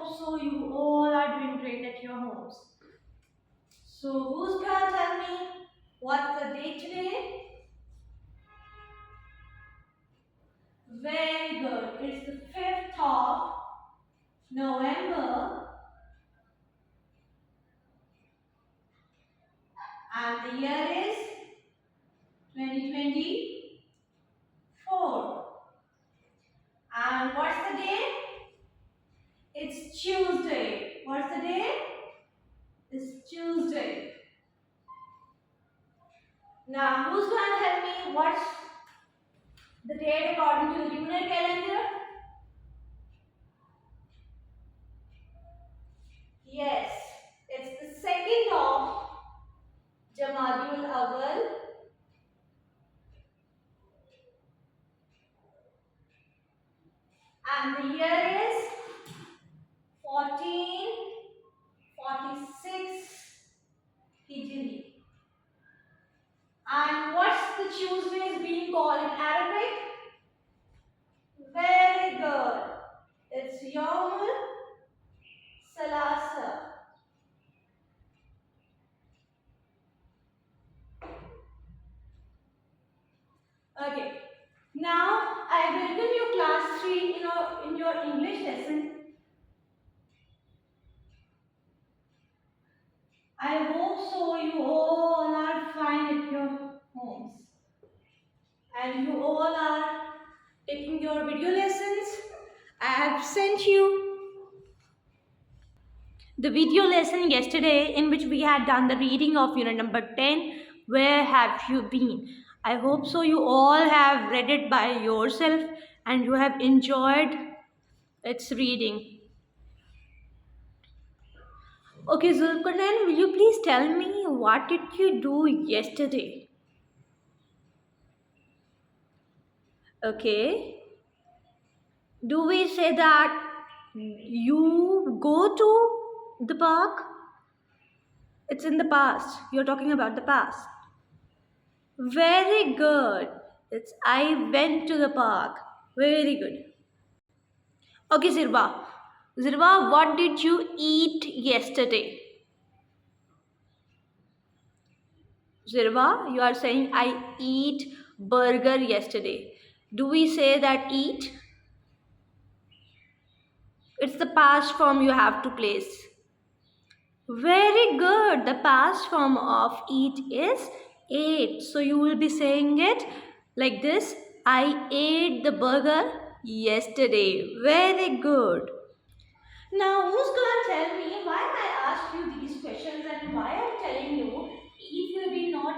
hope so you all are doing great at your homes. So who's gonna tell me what's the date today? Very good. It's the 5th of November and the year is 2024. And what's the day? It's Tuesday. What's the day? It's Tuesday. Now, who's going to tell me what's the date according to the lunar calendar? Yes, it's the 2nd of Jamadul Awal. And the year is 1446 Hijri. And what's the Tuesdays being called in Arabic? Very good. It's Yawmul Salasa. Okay. Now I welcome you class 3 in your English lesson. I hope so you all are fine at your homes. And you all are taking your video lessons. I have sent you the video lesson yesterday in which we had done the reading of unit number 10. Where have you been? I hope so you all have read it by yourself and you have enjoyed its reading. Okay, Zulkarnain, will you please tell me what did you do yesterday? Okay. Do we say that you go to the park? It's in the past. You're talking about the past. Very good. It's I went to the park. Very good. Okay, Zirba. Zirba, what did you eat yesterday? Zirba, you are saying I eat burger yesterday. Do we say that eat? It's the past form you have to place. Very good. The past form of eat is ate. So you will be saying it like this. I ate the burger yesterday. Very good. Now, who's going to tell me why I asked you these questions and why I'm telling you it will be not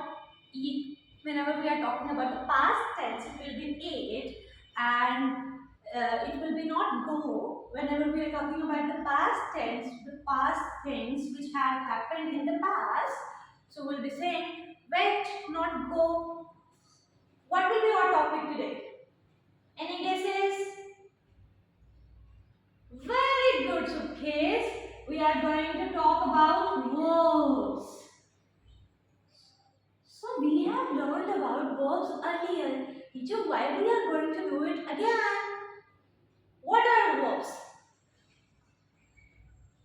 eat whenever we are talking about the past tense, it will be ate, and it will be not go whenever we are talking about the past tense, the past things which have happened in the past. So we'll be saying went, not go. What will be our topic today? Any guesses? Very good, Sukhis. We are going to talk about verbs. So we have learned about verbs earlier. Teacher, why we are going to do it again? What are verbs?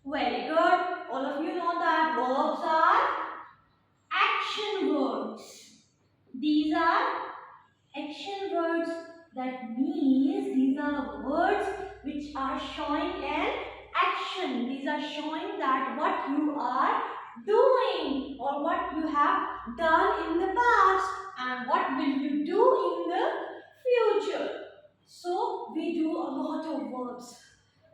Very good. All of you know that verbs are action words. These are action words. That means these are words which are showing an action. These are showing that what you are doing or what you have done in the past and what will you do in the future. So we do a lot of verbs.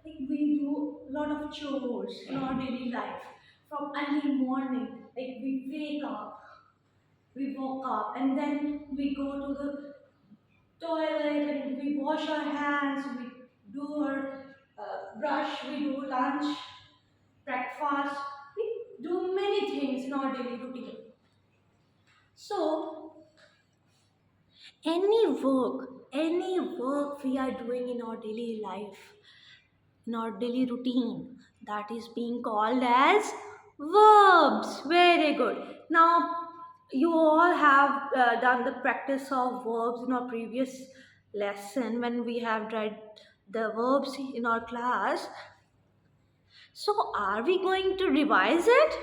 Like we do a lot of chores in our daily life. From early morning, like we wake up, we woke up and then we go to the toilet and we wash our hands, we do our brush, we do lunch, breakfast, we do many things in our daily routine. So, any work we are doing in our daily life, in our daily routine, that is being called as verbs. Very good. Now, you all have done the practice of verbs in our previous lesson when we have read the verbs in our class. So, are we going to revise it?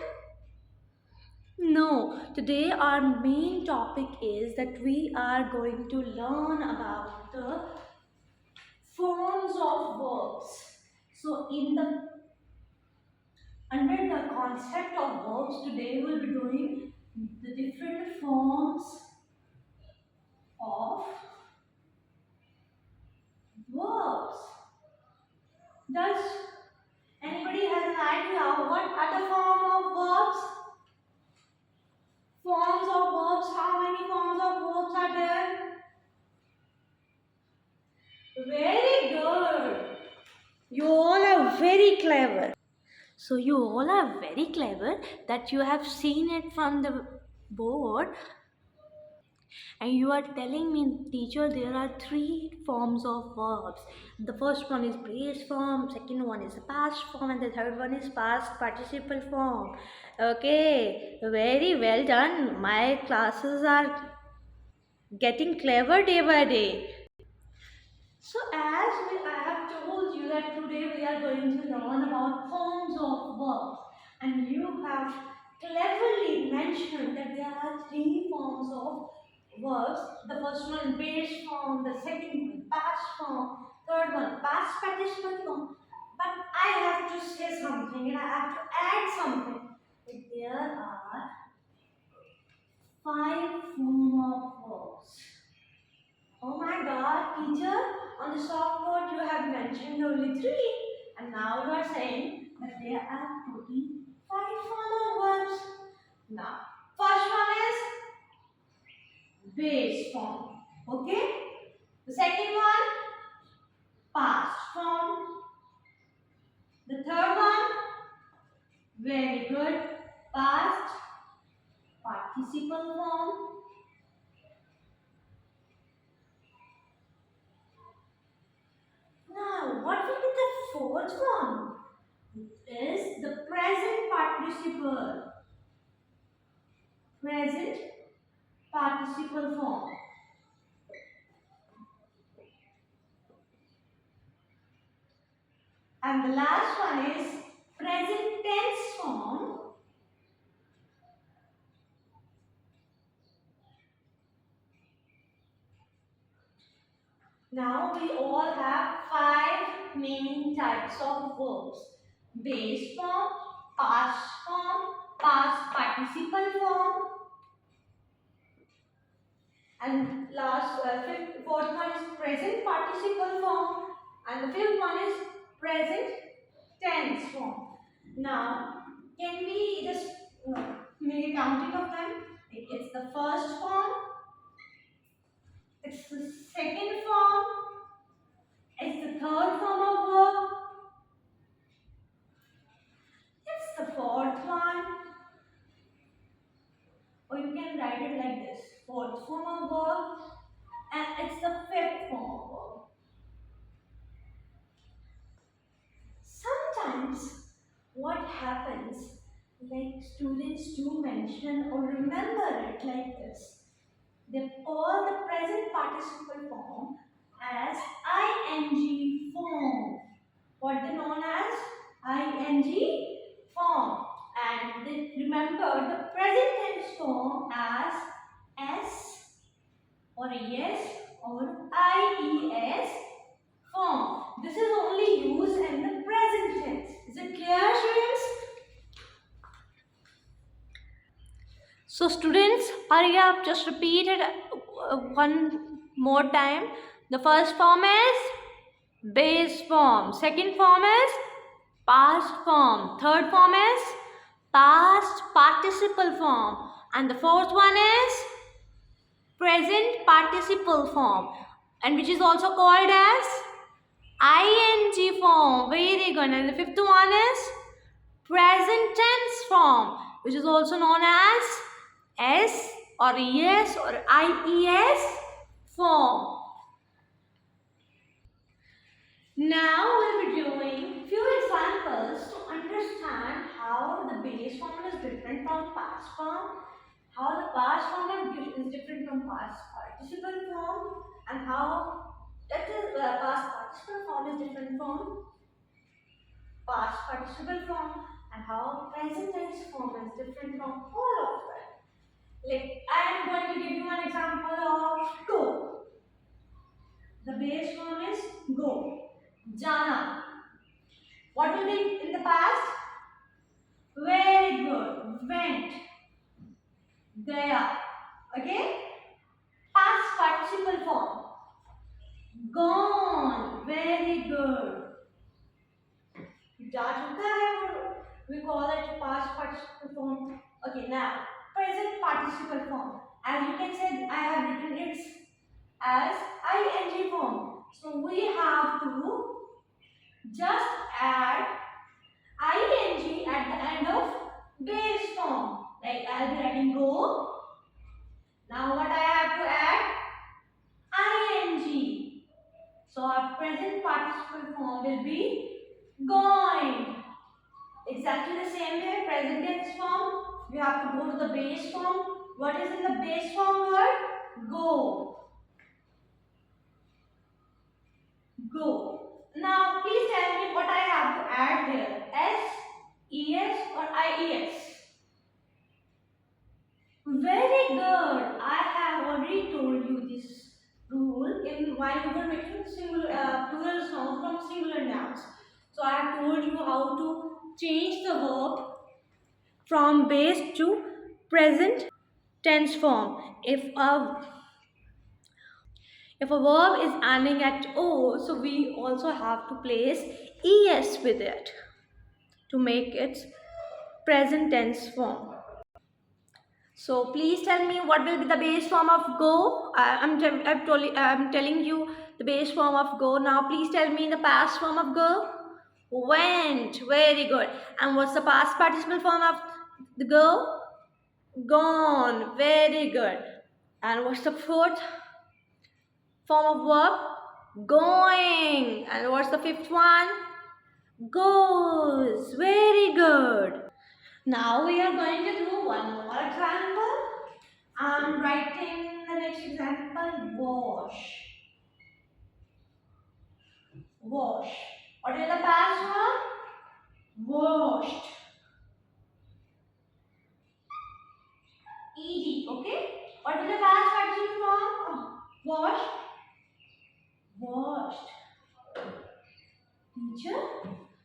No, today our main topic is that we are going to learn about the forms of verbs. So, under the concept of verbs, today we'll be doing the different forms of verbs. Does anybody has an idea what are the form of verbs? Forms of verbs, how many forms of verbs are there? Very good. You all are very clever. So you all are very clever that you have seen it from the board and you are telling me, teacher, there are three forms of verbs. The first one is base form, second one is past form, and the third one is past participle form. Okay, very well done. My classes are getting clever day by day. So I have told you that today we are going to learn about forms of verbs, and you have cleverly mentioned that there are three forms of verbs. The first one base form, the second one past form, third one past participle form. But I have to say something and I have to add something. There are five forms of verbs. Oh my god, teacher, on the softboard you have mentioned only three, and now you are saying that there are totally five formal verbs. Now, first one is base form. Okay? The second one, past form. The third one, very good, past participle form. Now, what will be the fourth one? Is the present participle. Present participle form. And the last one is present tense form. Now we all have five main types of verbs. Base form, past form, past participle form, and fourth one is present participle form, and the fifth one is present tense form. Now, can we just make a counting of them? It's the first form, it's the second form, it's the third form of verb, it's the fourth one, or you can write it like this: fourth form of verb, and it's the fifth form of verb. Sometimes what happens, like students do mention or remember it like this. They call the present participle form as ing form. What they known as ing form. And they remember the present tense form as s or yes or ies form. This is only used in the present tense. Is it clear, students? So students, hurry up, just repeat it one more time. The first form is base form. Second form is past form. Third form is past participle form. And the fourth one is present participle form, and which is also called as ing form. Very good. And the fifth one is present tense form, which is also known as S or ES or IES form. Now we'll be doing few examples to understand how the base form is different from past form, how the past form is different from past participle form, and how past participle form is different from past participle form and how present tense form is different from all of them. Like I am going to give you an example of go. The base form is go. Jana. What will be in the past? Very good. Went. Gaya. Okay? Past participle form. Gone. Very good. जा चुका है वो. We call it past participle form. Okay, now present participle form. As you can say, I have written it as ing form. So we have to just add ing at the end of base form. Like I'll be writing go. Now what I have to add? ing. So our present participle form will be going. Exactly the same way, present tense form. You have to go to the base form. What is in the base form word? Go. Go. Now please tell me what I have to add here. S, ES or IES? Very good. I have already told you this rule in while we were making plural sound from singular nouns. So I have told you how to change the verb from base to present tense form. If a verb is ending at O, so we also have to place ES with it to make its present tense form. So please tell me what will be the base form of go. I'm telling you the base form of go. Now please tell me the past form of go. Went. Very good. And what's the past participle form of the go? Gone. Very good. And what's the fourth form of verb? Going. And what's the fifth one? Goes. Very good. Now we are going to do one more example. I'm writing the next example, wash. Wash. What is the past one? Washed. ED, okay? What is the past participle form? Wash. Washed. Teacher,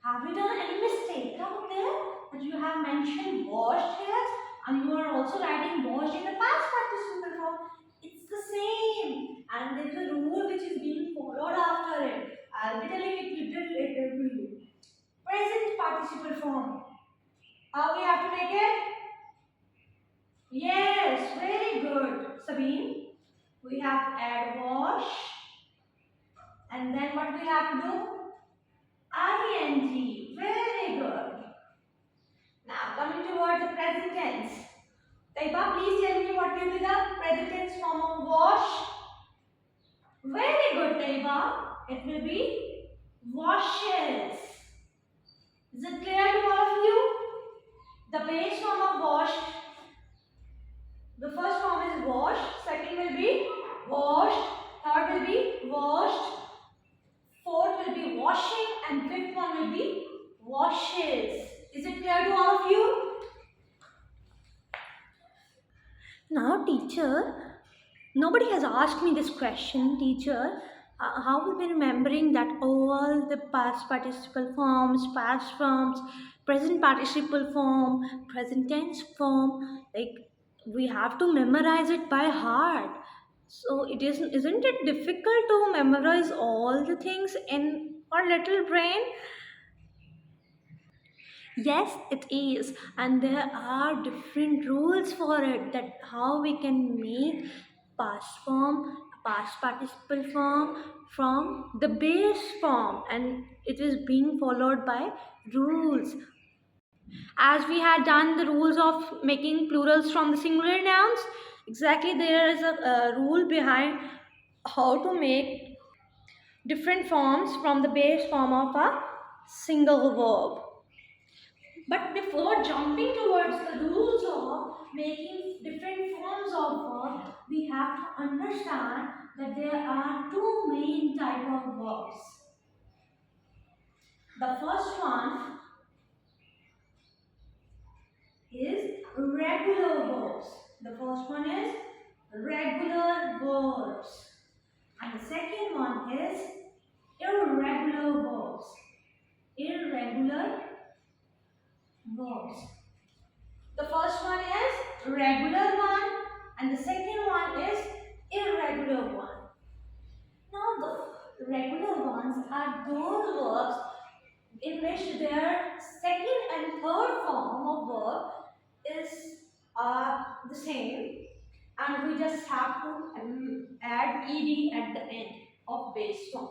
have you done any mistake out there that you have mentioned washed here and you are also writing washed in the past participle form? It's the same and there is a rule which is being followed after it. I'll be telling it little later to you. Present participle form. How we have to make it? Yes, very good. Sabine, we have to add wash and then what we have to do? ing. Very good. Now coming towards the present tense. Taiba, please tell me what will be the present tense form of wash. Very good, Taiba. It will be washes. Is it clear to all of you? The base form of wash. The first form is wash. Second will be washed. Third will be washed. Fourth will be washing and fifth one will be washes. Is it clear to all of you? Now teacher, nobody has asked me this question. Teacher, how will be remembering that all the past participle forms, past forms, present participle form, present tense form, like we have to memorize it by heart. So isn't it difficult to memorize all the things in our little brain? Yes, it is, and there are different rules for it, that how we can make past form, past participle form from the base form, and it is being followed by rules. As we had done the rules of making plurals from the singular nouns, exactly there is a rule behind how to make different forms from the base form of a single verb. But before jumping towards the rules of making different forms of verb, we have to understand that there are two main type of verbs. The first one is regular verbs. The first one is regular verbs. And the second one is irregular verbs. Irregular verbs. The first one is regular one and the second one is irregular one. Now the regular ones are those verbs in which their second and third form of verb is the same, and we just have to add ed at the end of base form.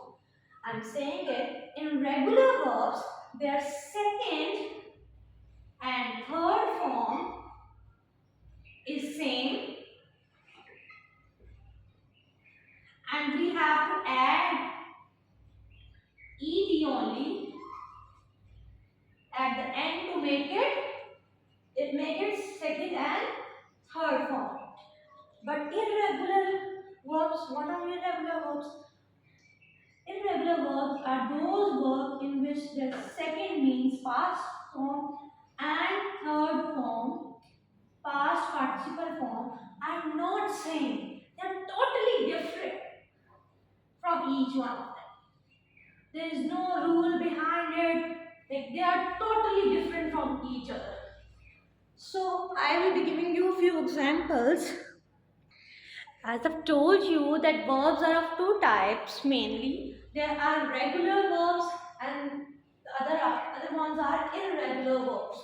I'm saying it in regular verbs, their second and third form is same, and we have to add ed only at the end to make it second and third form. But irregular verbs, what are irregular verbs? Irregular verbs are those verbs in which their second means past form and third form, past participle form, are not same. They are totally different from each one of them. There is no rule behind it. Like, they are totally different from each other. So I will be giving you a few examples. As I've told you that verbs are of two types mainly. There are regular verbs and the other ones are irregular verbs.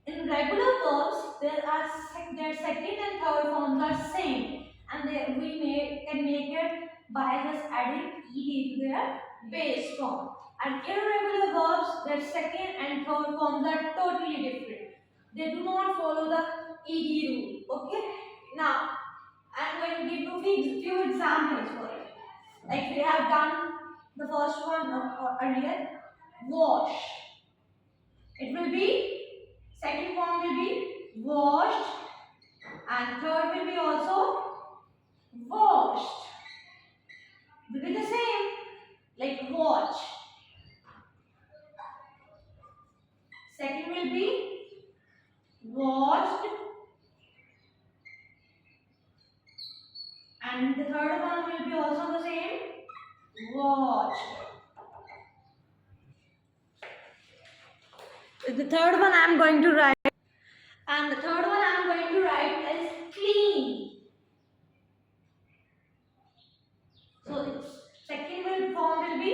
In regular verbs, their second and third forms are same, and we can make it by just adding ed to their base form. And irregular verbs, their second and third forms are totally different. They do not follow the ed rule. Okay. Now I'm going to give you few examples for it. Like we have done the first one earlier, wash. It will be, second form will be washed, and third will be also washed. Will be the same, like watch. Second will be watched, and the third one will be also the same, watched. The third one I am going to write, and the third one I am going to write is clean. So its second form will be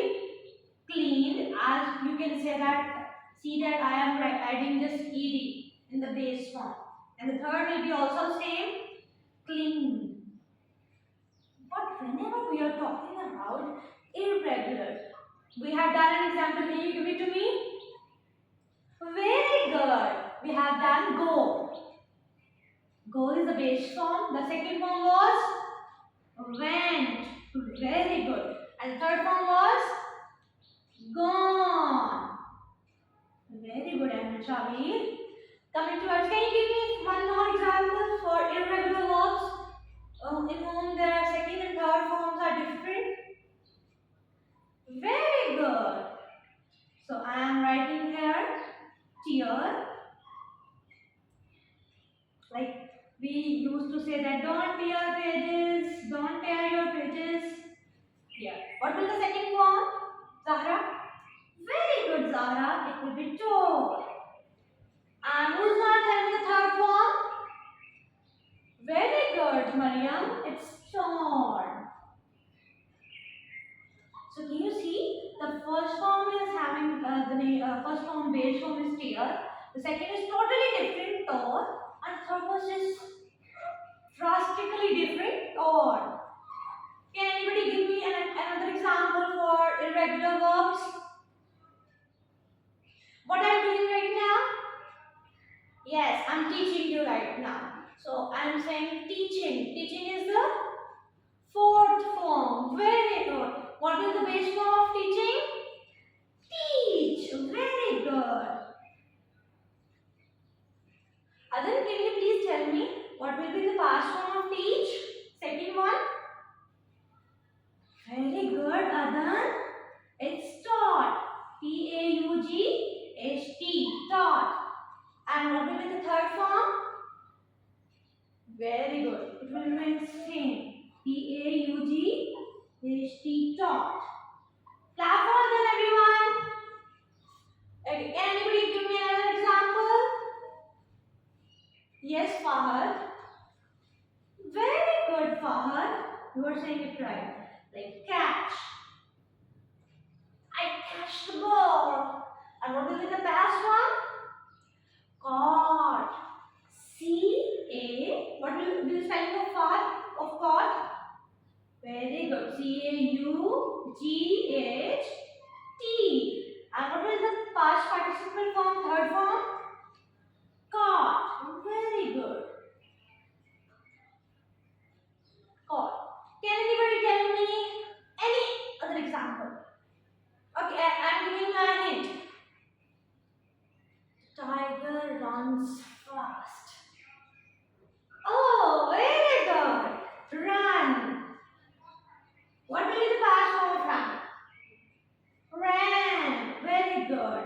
cleaned, as you can say that, see that I am adding just ed in the base form. And the third will be also same, clean. But whenever we are talking about irregular, we have done an example. Can you give it to me? Very good. We have done go. Go is the base form. The second form was went. Very good. And the third form was gone. Very good, Ahmed Shabir. Coming towards, can you give me one more example for irregular verbs in whom their second and third forms are different? Very good. So I am writing here tear. Like we used to say that don't tear pages, don't tear your pages. Yeah. What will the second form? Zahra? Very good, Zahra. It will be tore. And who's not having the third form? Very good, Mariam. It's torn. So can you see the first form is having first form base form is tear. The second is totally different, tore, and third was just drastically different, torn. Can anybody give me another example for irregular verbs? What I'm doing right now? Yes, I'm teaching you right now. So I'm saying teaching. Teaching is the fourth form. Very good. What is the base form of teaching? Teach. Very good. Adan, can you please tell me what will be the past form of teach? Second one. Very good, Adan. It's taught. Taught. will be the past one? Caught. C-A. What will be the spelling of caught? Very good. C-A-U-G-H-T. And what will the past participle form, third form? Caught. Very good. Caught. Can anybody tell me any other example? Okay, I'm giving you a hint. Tiger runs fast. Oh, very good. Run. What will be the past form of run? Ran. Very good.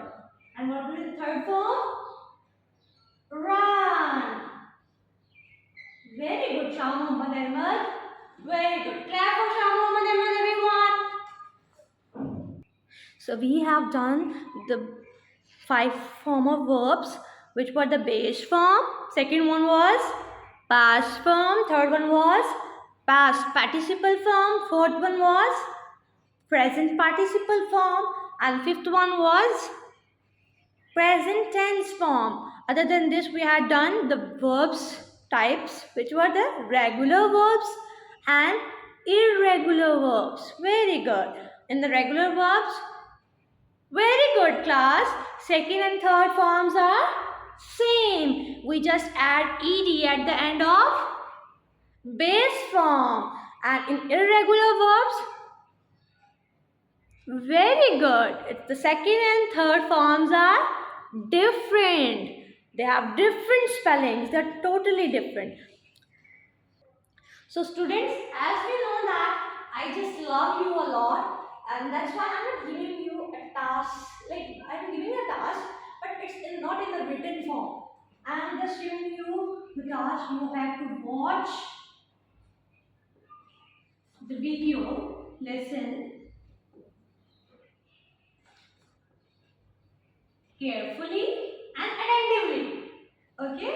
And what will be the third form? Run. Very good, Shah Muhammad Ahmed. Very good. Clap for Shah Muhammad Ahmed, everyone. So we have done the 5 form of verbs, which were the base form. Second one was past form. Third one was past participle form. Fourth one was present participle form. And fifth one was present tense form. Other than this, we had done the verbs types, which were the regular verbs and irregular verbs. Very good. In the regular verbs, very good, class. Second and third forms are same. We just add ed at the end of base form. And in irregular verbs, very good. It's the second and third forms are different. They have different spellings. They're totally different. So students, as you know that I just love you a lot, and that's why I'm not giving you a task. Like, I'm giving you a task, but it's not in the written form. I'm just giving you the task. You have to watch the video lesson carefully and attentively. Okay?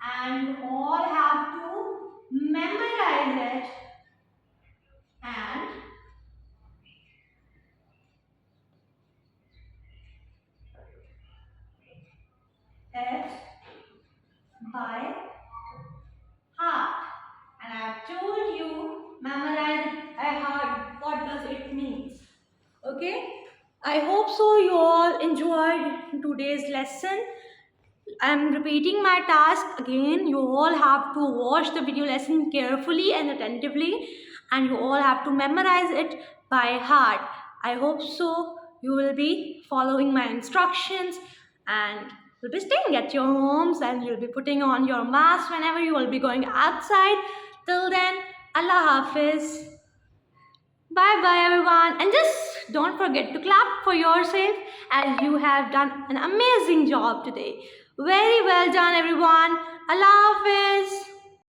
And you all have to memorize it and it by heart. And I have told you, memorize it by heart. What does it mean? Okay? I hope so you all enjoyed today's lesson. I'm repeating my task again. You all have to watch the video lesson carefully and attentively, and you all have to memorize it by heart. I hope so you will be following my instructions and will be staying at your homes, and you'll be putting on your mask whenever you will be going outside. Till then, Allah Hafiz. Bye bye everyone, and just don't forget to clap for yourself as you have done an amazing job today. Very well done everyone. Allah Hafiz.